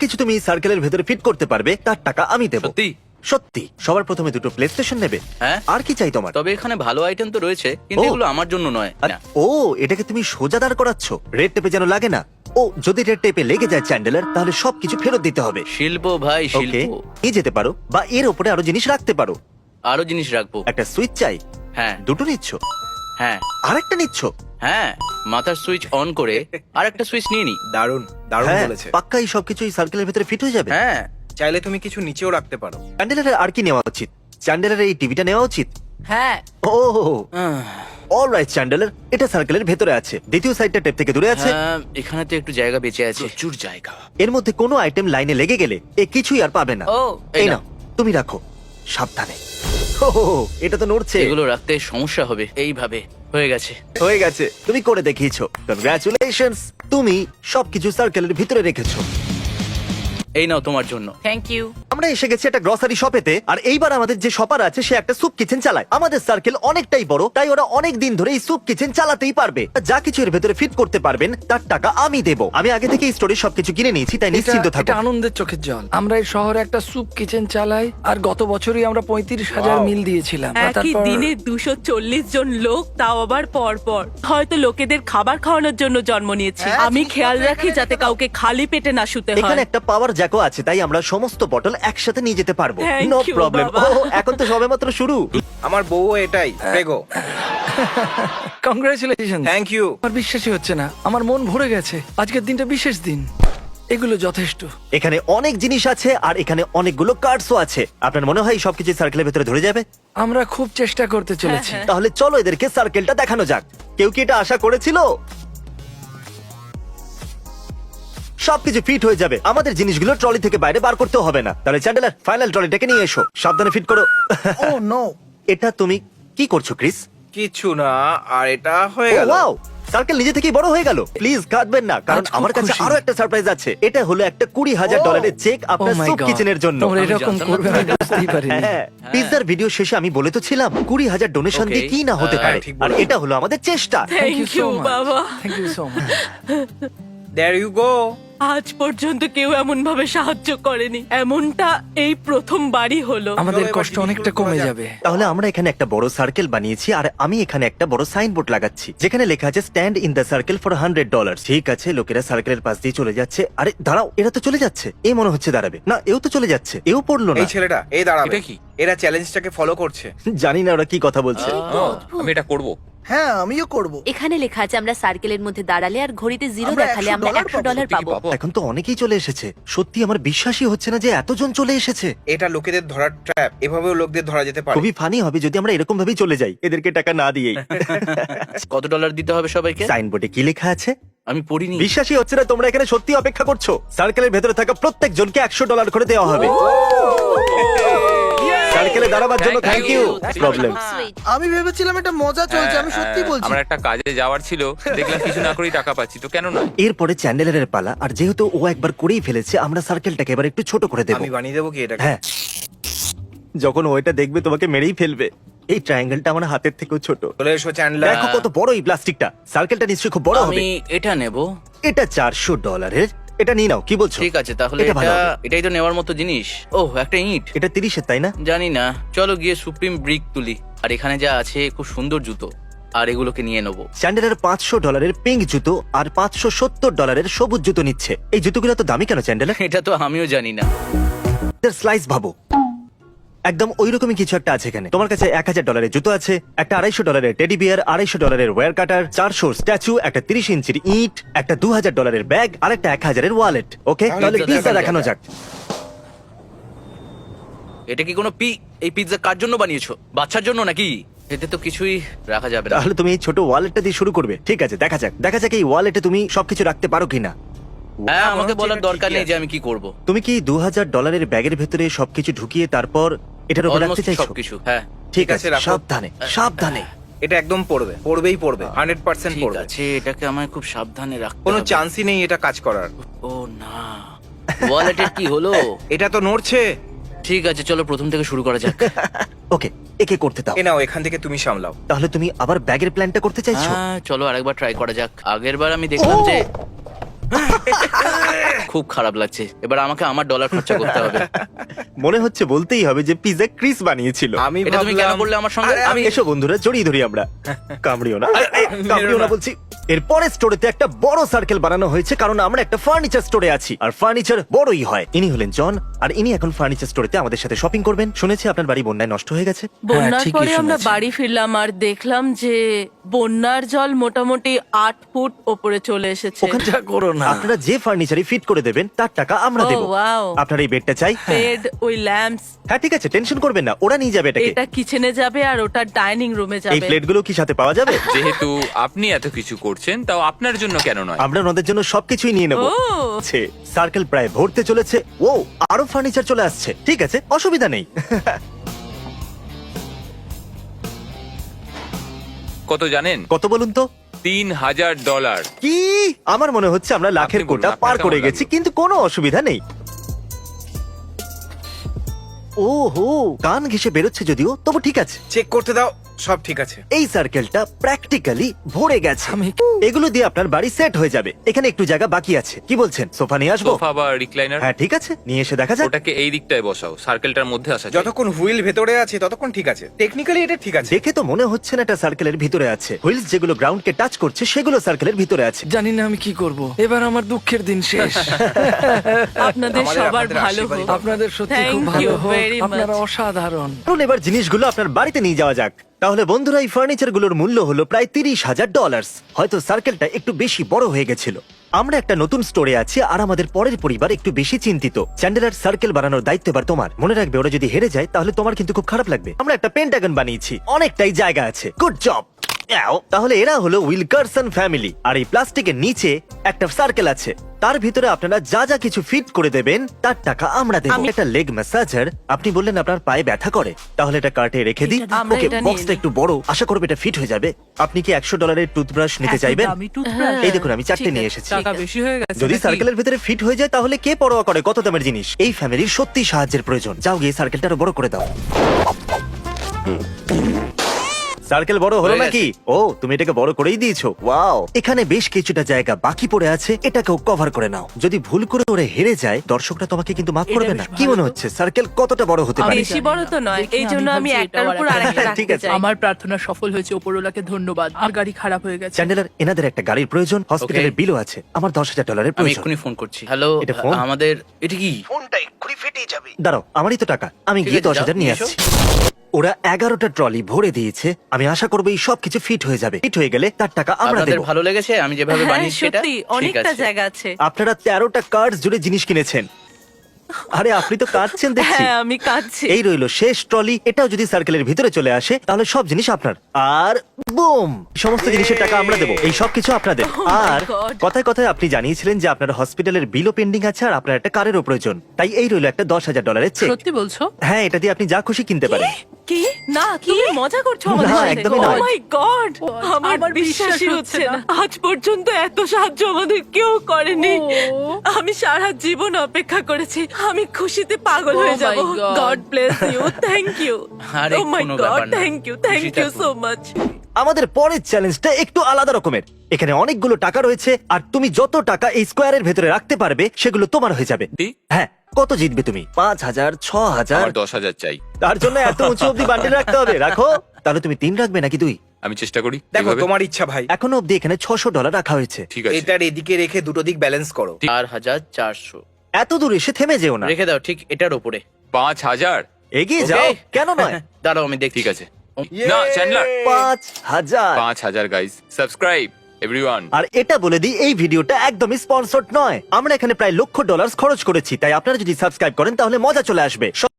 কিছু তুমি সার্কেলের ভেতরে ফিট করতে পারবে তার টাকা আমি দেবো। সত্যি? সত্যি। সবার প্রথমে দুটো প্লে স্টেশন নেবে। হ্যাঁ। আর কি চাই তোমার? তবে এখানে ভালো আইটেম তো রয়েছে, কিন্তু ও। এগুলো আমার জন্য নয়। আর- না। ও, এটাকে তুমি সোজা দাঁড় করাচ্ছ, রেড টেপে যেন লাগে না। ও, যদি রেড টেপে লেগে যায় চ্যান্ডেলার, তাহলে সবকিছু ফেরত দিতে হবে। শিল্প ভাই, ওকে, শিল্প। নিয়ে যেতে পারো বা এর উপরে আরো জিনিস রাখতে পারো। আরো জিনিস রাখবো। একটা সুইচ চাই। হ্যাঁ, দুটো নিচ্ছ? হ্যাঁ, আরেকটা নিচ্ছ? হ্যাঁ। মাথার সুইচ অন করে আর একটা সুইচ নিয়ে নি। দারুণ দারুণ হ্যাঁ, বলেছে। পাক্কা এই সবকিছু এই সার্কেলের ভেতরে ফিট হয়ে যাবে। হ্যাঁ, চাইলে তুমি কিছু নিচেও রাখতে পারো। চ্যান্ডেলারের আর কি নেওয়া উচিত? চ্যান্ডেলারের এই টিভিটা নেওয়া উচিত। হ্যাঁ। ও, অলরাইট চ্যান্ডেলার, এটা সার্কেলের ভেতরে আছে, দ্বিতীয় সাইডটা টেপ থেকে দূরে আছে। হ্যাঁ, এখানে তো একটু জায়গা বেঁচে আছে। প্রচুর জায়গা। এর মধ্যে কোনো আইটেম লাইনে লেগে গেলে এ কিছুই আর পাবে না। ও, এই এই নাও, তুমি রাখো সাবধানে। ও, এটা তো নড়ছে। এগুলো রাখতে সমস্যা হবে। এইভাবে হয়ে গেছে। হয়ে গেছে, তুমি করে দেখিয়েছো। কনগ্রাচুলেশনস, তুমি সবকিছু সার্কেলের ভিতরে রেখেছো। এই নাও তোমার জন্য। Thank you. আমরা এসে গেছি একটা গ্রসারি শপেতে, আর এইবার আমাদের যে শপার আছে সে একটা স্যুপ কিচেন চালায়। আমাদের সার্কেল অনেকটাই বড়, তাই ওরা অনেক দিন ধরে এই স্যুপ কিচেন চালাতেই পারবে। যা কিছু এর ভেতরে ফিট করতে পারবেন তার টাকা আমি দেবো। আমি আগে থেকে এই স্টোরে সবকিছু কিনে নিয়েছি, তাই নিশ্চিন্ত এটা থাকো। আনন্দের চোখের জল। আমরা এই শহরে একটা স্যুপ কিচেন চালাই, আর গত বছরই আমরা 35,000 মিল দিয়েছিলাম। আর একই তারপর দিনে 240 জন লোক, তাও আবার পর পর। হয়তো লোকেদের খাবার খাওয়ানোর জন্য জন্ম নিয়েছি। আমি খেয়াল রাখি যাতে কাউকে খালি পেটে না শুতে এখানে হয়। একটা পাওয়ার জ্যাকও আছে, তাই আমরা সমস্ত বটল একসাথে নিয়ে যেতে পারবো। Thank no you, problem. বাবা। এখন তো সবেমাত্র শুরু। আমার বউ এটাই প্রেগো। কংগ্রেচুলেশন। Thank you. আমার বিশ্বাসই হচ্ছে না, আমার মন ভরে গেছে। আজকের দিনটা বিশেষ দিন। এগুলো যথেষ্ট। এখানে অনেক জিনিস আছে, আর এখানে অনেকগুলো কার্ডসও আছে। আপনার মনে হয় সবকিছু সার্কেলের ভেতরে ধরে যাবে? আমরা খুব চেষ্টা করতে চলেছি। হ্যাঁ, তাহলে চলো এদেরকে সার্কেলটা দেখানো যাক। কেউ কি এটা আশা করেছিল? সবকিছু ফিট হয়ে যাবে, আমাদের জিনিসগুলো ট্রলি থেকে বাইরে বার করতেও হবে না। তাহলে চ্যান্ডেলার, ফাইনাল ট্রলিটাকে নিয়ে এসো, সাবধানে ফিট করো। ও নো, এটা তুমি কি করছো ক্রিস? কিছু না। আর এটা হয়ে ও গেল। ওয়াও, সার্কেল নিজে থেকেই বড় হয়ে গেল। প্লিজ কাটবেন না, কারণ আজ খুব আমার কাছে খুশি। আরো একটা সারপ্রাইজ আছে। এটা হলো একটা $20,000 চেক Oh আপনার my স্যুপ God! কিচেনের জন্য। তোমরা আমি এরকম জানতাম না করবে আমি তো। বুঝতেই পারিনি। হ্যাঁ, পিৎজার ভিডিও শেষে আমি বলে তো ছিলাম 20,000 ডোনেশন দিয়ে Okay, কি না হতে পারে। ঠিক আর বলেছো। এটা হলো আমাদের চেষ্টা। থ্যাংক ইউ বাবা। Thank you so much. There you go. আজ পর্যন্ত কেউ এমন ভাবে সাহায্য করেনি। এমনটা এই প্রথমবারই হলো। আমাদের এবার কষ্ট অনেকটা জিনিসগুলো কমে করা যাক। যাবে। তাহলে আমরা এখানে একটা বড় সার্কেল বানিয়েছি, আর আমি এখানে একটা বড় সাইনবোর্ড লাগাচ্ছি যেখানে লেখা আছে stand in the circle for $100। ঠিক আছে, লোকেরা সার্কেলের পাশ দিয়ে চলে যাচ্ছে। আরে দাঁড়াও, এরা তো চলে যাচ্ছে। এই মনে হচ্ছে দাঁড়াবে না, এও তো চলে যাচ্ছে, এও পড়লো না। এই ছেলেটা এই দাঁড়াবে। এটা কি? এরা চ্যালেঞ্জটাকে ফলো করছে। জানি না ওরা কি কথা বলছে। আমি এটা করব। হ্যাঁ আমিও করব। এখানে লেখা আছে আমরা সার্কেলের মধ্যে দাঁড়ালে আর ঘড়িতে জিরো আমরা দেখালে আমরা $100 $100 পাবো। এখন তো অনেকেই চলে এসেছে। সত্যি আমার বিশ্বাসই হচ্ছে না যে এতজন চলে এসেছে। এটা লোকেদের ধরার ট্র্যাপ। এভাবেও লোকদের ধরা যেতে পারে। খুবই ফানি হবে যদি আমরা এরকম ভাবেই চলে যাই, এদেরকে টাকা না দিয়েই। কত ডলার দিতে হবে সবাইকে? সাইনবোর্ডে কি লেখা আছে? আমি পড়িনি। বিশ্বাসই হচ্ছে না তোমরা এখানে সত্যি অপেক্ষা করছো। সার্কেলের ভেতরে থাকা প্রত্যেক জনকে $100 করে দেওয়া হবে। সার্কেলে দাঁড়াবার জন্য থ্যাংক ইউ। প্রবলেম। Sweet. আমি ভেবেছিলাম এটা মজা চলছে, আমি সত্যি বলছি। আমার একটা কাজে যাওয়ার ছিল, দেখলাম কিছু না করেই টাকা পাচ্ছি, তো কেন না? এরপরে চ্যান্ডেলারের পালা, আর যেহেতু ও একবার করেই ফেলেছে, আমরা সার্কেলটাকে এবার একটু ছোট করে দেবো। আমি বানিয়ে দেবো কি এটাকে? হ্যাঁ, যখন ও এটা দেখবে তোমাকে মেরেই ফেলবে। এই ট্রায়াঙ্গেলটা আমার হাতের থেকেও ছোট। চলে এসো চ্যান্ডলার। দেখো কত বড় এই প্লাস্টিকটা। সার্কেলটা নিশ্চয়ই খুব বড় হবে। আমি এটা নেব। এটা $400। এটা নিয়ে নাও, কি বলছো? ঠিক আছে, তাহলে এটা ভালো এটা হবে। এটাই তো নেওয়ার মতো জিনিস। ও, একটা ইট। এটা 30-এর, তাই না? জানি না, চলো গিয়ে সুপ্রিম ব্রিক তুলি। আর এখানে যা আছে খুব সুন্দর জুতো, আর এগুলোকে নিয়ে নেবো। চ্যান্ডেলার $500 পিঙ্ক জুতো আর $570 সবুজ জুতো নিচ্ছে। এই জুতোগুলো তো দামি কেন চ্যান্ডেলার? এটা তো আমিও জানি না। স্লাইস ভাবো, একদম ওইরকমই কিছু একটা আছে এখানে। তোমার কাছে $1,000 জুতো আছে, একটা $250 টেডি বিয়ার, $250 ওয়্যার কাটার, 400 স্ট্যাচু, একটা 30 ইঞ্চির ইট, একটা $2,000 ব্যাগ, আর একটা 1,000 ওয়ালেট। ওকে, তাহলে পিৎজা পিৎজা দেখানো দেখানো যাক। যাক। এটা কি কোনো এই পিৎজা কার জন্য বানিয়েছো? বাচ্চার জন্য নাকি? এতে তো কিছুই রাখা যাবে না। তাহলে তুমি এই ছোট ওয়ালেটটা দিয়ে শুরু করবে? ঠিক আছে, দেখা যাক এই ওয়ালেটে তুমি সবকিছু রাখতে পারো কিনা। হ্যাঁ, মনে আমাকে হচ্ছে বলার এটা দরকার ঠিকই নেই যে আছে। আমি কি করব। তুমি কি $2,000 ব্যাগের ভেতরে সবকিছু ঢুকিয়ে তারপর এটার উপর রাখতে অলমোস্ট চাইছো? সবকিছু। হ্যাঁ, ঠিক ঠিক আছে, আছে, রাখো। সাবধানে সাবধানে। এটা একদম পড়বে, পড়বেই পড়বে, 100% ঠিক পড়বে। আছে, এটাকে আমায় খুব সাবধানে রাখতে কোনো হবে। চান্সই নেই এটা কাজ করার। ও না, ওয়ালেটের কি হলো? এটা তো নড়ছে। ঠিক আছে, চলো প্রথম থেকে শুরু করা যাক। ওকে, একে করতে দাও। এ নাও, এখান থেকে তুমি সামলাও। তাহলে তুমি আবার ব্যাগের প্ল্যানটা করতে চাইছো? হ্যাঁ, চলো আরেকবার ট্রাই করা যাক। আগেরবার আমি দেখলাম যে খুব খারাপ লাগছে, এবার আমাকে আমার ডলার খরচা করতে হবে। মনে হচ্ছে বলতেই হবে যে পিজা ক্রিস বানিয়েছিল। আমি এটা তুমি কেন ভাবলাম- বললে আমার সঙ্গে? আরে, আমি এসো বন্ধুরা, জড়িয়ে ধরি আমরা। কামড়িও না, কামড়িও না বলছি। এরপরে স্টোরেতে একটা বড় সার্কেল বানানো হয়েছে কারণ আমরা একটা ফার্নিচার স্টোরে আছি আর ফার্নিচার বড়ই হয়। ইনি হলেন জন আর ইনি এখন ফার্নিচার স্টোরেতে আমাদের সাথে শপিং করবেন। শুনেছি আপনার বাড়ি বন্যায় নষ্ট হয়ে গেছে। বন্যার ঠিকই পরে আমরা শুনেছি। বাড়ি ফিরলাম আর দেখলাম যে বন্যার জল মোটামুটি 8 ফুট ওপরে চলে এসেছে। ওখানে যা করো না। আপনারা যে ফার্নিচারে ফিট করে দেবেন তার টাকা আমরা Oh, দেব। wow. আপনার এই বেডটা চাই? বেড, ওই ল্যাম্পস, হ্যাঁ ঠিক আছে, টেনশন করবেন না, ওরা নিয়ে যাবে এটাকে। এটা কিচেনে যাবে আর ওটা ডাইনিং রুমে এই যাবে। প্লেটগুলো কি সাথে পাওয়া যাবে? যেহেতু আপনি এত কিছু করছেন, তাও আপনার জন্য কেন নয়? আমরা ওনাদের জন্য সবকিছুই নিয়ে নেব। ও। সার্কেল প্রায় ভরতে চলেছে। ও, আরো ফার্নিচার চলে আসছে। ঠিক আছে, অসুবিধা নেই। কত জানেন? কত বলুন তো? $3000। কি? আমার মনে হচ্ছে আমরা লাখের আপনি বলুন, কোটা আপনার পার কেমন করে লাগলো? গেছি, কিন্তু কোনো অসুবিধা নেই। ওহো, কান ঘেঁষে বেরোচ্ছে যদিও, তবু ঠিক আছে। চেক করতে দাও, সব ঠিক আছে। এই সার্কেলটা প্র্যাকটিক্যালি ভরে গেছে। আমি- এগুলো দিয়ে আপনার বাড়ি সেট হয়ে যাবে। এখানে একটু জায়গা বাকি আছে। কি বলছেন, সোফা নিয়ে আসবো? সোফা বা রিক্লাইনার? হ্যাঁ ঠিক আছে, নিয়ে এসে দেখা যাক। ওটাকে এই দিকটায় বসাও, সার্কেলটার মধ্যে আসা যায়। যতক্ষণ হুইল ভেতরে আছে ততক্ষণ ঠিক আছে। টেকনিক্যালি এটা ঠিক আছে। দেখে তো মনে হচ্ছে না এটা সার্কেলের ভিতরে আছে। হুইলস যেগুলো গ্রাউন্ডকে টাচ করছে সেগুলো সার্কেলের ভিতরে আছে। জানি না আমি কি করব, এবার আমার দুঃখের দিন শেষ। আপনাদের আমাদের সবার আপনাদের ভালো আশীর্বাদই হোক। আপনাদের সত্যি খুব Thank ভালো you হোক, very আপনারা much. অসাধারণ। চলুন এবার জিনিসগুলো আপনার বাড়িতে নিয়ে যাওয়া যাক। তাহলে বন্ধুরা, এই ফার্নিচার গুলোর মূল্য হলো প্রায় $30,000। হয়তো সার্কেলটা একটু বেশি বড় হয়ে গেছিল। আমরা একটা নতুন স্টোরে আছি আর আমাদের পরের পরিবার একটু বেশি চিন্তিত। চ্যান্ডেলার, সার্কেল বানানোর দায়িত্ব এবার তোমার। মনে রাখবে, ওরা যদি হেরে যায় তাহলে তোমার কিন্তু খুব খারাপ লাগবে। আমরা একটা পেন্টাগন বানিয়েছি, অনেকটাই জায়গা আছে। Good job. তাহলে এরা হলো উইলকারসন ফ্যামিলি। আর এই প্লাস্টিকের নিচে একটা সার্কেল আছে, তার ভিতরে আপনারা যা যা কিছু ফিট করে দেবেন তার টাকা আমরা দেব। একটা লেগ ম্যাসাজার। আপনি বললেন আপনার পায়ে ব্যথা করে, তাহলে এটা কার্টে রেখে দিই। আমরা ওকে, এটা নিয়ে বক্সটা নিই। একটু বড়, আশা করবো এটা ফিট হয়ে যাবে। আপনি কি $100 টুথব্রাশ নিতে চাইবেন? এই দেখুন, আমি 4টে নিয়ে এসেছি। টাকা বেশি হয়ে গেছে যদি সার্কেলের ভিতরে ফিট হয়ে যায় তাহলে কে পরোয়া করে কত দামের জিনিস? এই ফ্যামিলির সত্যি সাহায্যের প্রয়োজন। যাও গিয়ে সার্কেলটা আরো বড় করে দাও। সার্কেল বড় হলো হয়ে নাকি? ও, তুমি এটাকে বড় করেই দিয়েছো। ওয়াও, এখানে বেশ কিছুটা জায়গা বাকি পড়ে আছে, এটাকেও কভার করে নাও। যদি ভুল করে ওরা হেরে যায়, দর্শকরা তোমাকে কিন্তু মাফ করবে না। কি মনে হচ্ছে সার্কেল কতটা বড় হতে পারে? বেশি বড় তো নয়, এই জন্য আমি একটার উপর আরেকটা ঠিক রাখতে আছে। চাই। আমার প্রার্থনা সফল হয়েছে, ওপরওয়ালাকে ধন্যবাদ। আর গাড়ি খারাপ হয়ে গেছে। চ্যান্ডেলার, এনাদের একটা গাড়ির প্রয়োজন, হসপিটালের বিলও আছে। আমার $10,000 আমি প্রয়োজন। এক্ষুনি ফোন করছি। হ্যালো, এটা ফোন? আমাদের এটা কি? ফোনটা এক্ষুনি ফেটেই যাবে। দাঁড়াও, আমারই তো টাকা, আমি ঠিক গিয়ে আছে, 10,000 যাও, নিয়ে নিয়ে আসছি। ওরা 11টা ট্রলি ভরে দিয়েছে। আমি আশা করবো এই সবকিছু ফিট হয়ে যাবে। ফিট হয়ে গেলে তার টাকা আমরা আপনাদের দেবো। ভালো লেগেছে আমি যেভাবে হ্যাঁ, বানিয়েছি এটা? সত্যি ঠিক অনেকটা আছে। জায়গা আছে। আপনারা 13টা কার্ড জুড়ে জিনিস কিনেছেন। আরে আপনি তো কাঁদছেন দেখছি। হ্যাঁ, আমি কাঁদছি। এই রইলো শেষ ট্রলি। এটাও যদি সার্কেলের ভিতরে চলে আসে তাহলে সব জিনিস আপনার। আর বুম, সমস্ত জিনিসের টাকা আমরা দেবো। এই সব কিছু আপনাদের। Oh my R God. কথায় কথায় আপনি জানিয়েছিলেন যে আপনার হসপিটালের বিলও পেন্ডিং আছে আর আপনার একটা কারেরও প্রয়োজন। তাই এই রইলো একটা $10,000 চেক। সত্যি বলছো? হ্যাঁ, এটা দিয়ে আপনি যা খুশি কিনতে পারেন। কি? না, তুমি মজা করছো আমাদের না, সাথে? একদমই Oh নয়। my God! আমার আমার বিশ্বাসই বিশ্বাস হচ্ছে হচ্ছে না। আজ পর্যন্ত এত সাহায্য আমাদের কেউ করেনি। আমি সারা জীবন অপেক্ষা করেছি। আমি খুশিতে পাগল Oh হয়ে my যাব। God. God bless you. Thank you. আরে, ও মাই কোনো গড, ব্যাপার না। থ্যাংক ইউ, থ্যাংক খুশি ইউ থাকুন। So much. আমাদের পরের চ্যালেঞ্জটা একটু আলাদা রকমের। এখানে অনেকগুলো টাকা রয়েছে আর তুমি যত টাকা এই স্কোয়ারের ভেতরে রাখতে পারবে সেগুলো তোমার হয়ে যাবে। কি? হ্যাঁ, কত জিতবে তুমি? 5,000, 6,000? আমার 10,000 চাই। তার জন্য এত উঁচু অব্দি বান্ডিল রাখতে হবে। রাখো। তাহলে তুমি 3 রাখবে নাকি 2? আমি চেষ্টা করি। দেখো, এভাবে? তোমার ইচ্ছা ভাই। এখনো অব্দি এখানে $600 রাখা হয়েছে। ঠিক আছে। এটার এদিকে রেখে দুটো দিক ব্যালেন্স করো। 4,400 এত দূর এসে থেমে যেও না, রেখে দাও ঠিক এটার উপরে। 5,000? এগিয়ে Okay. যাও। কেন নয়? দাঁড়াও আমি দেখছি। ঠিক আছে। না, চ্যান্ডলার। 5,000। 5,000 গাইস। Subscribe everyone. আর এটা বলে দিই, এই ভিডিওটা একদমই স্পন্সর্ড নয়। আমরা এখানে প্রায় $1,00,000 খরচ করেছি, তাই আপনারা যদি সাবস্ক্রাইব করেন তাহলে মজা চলে আসবে।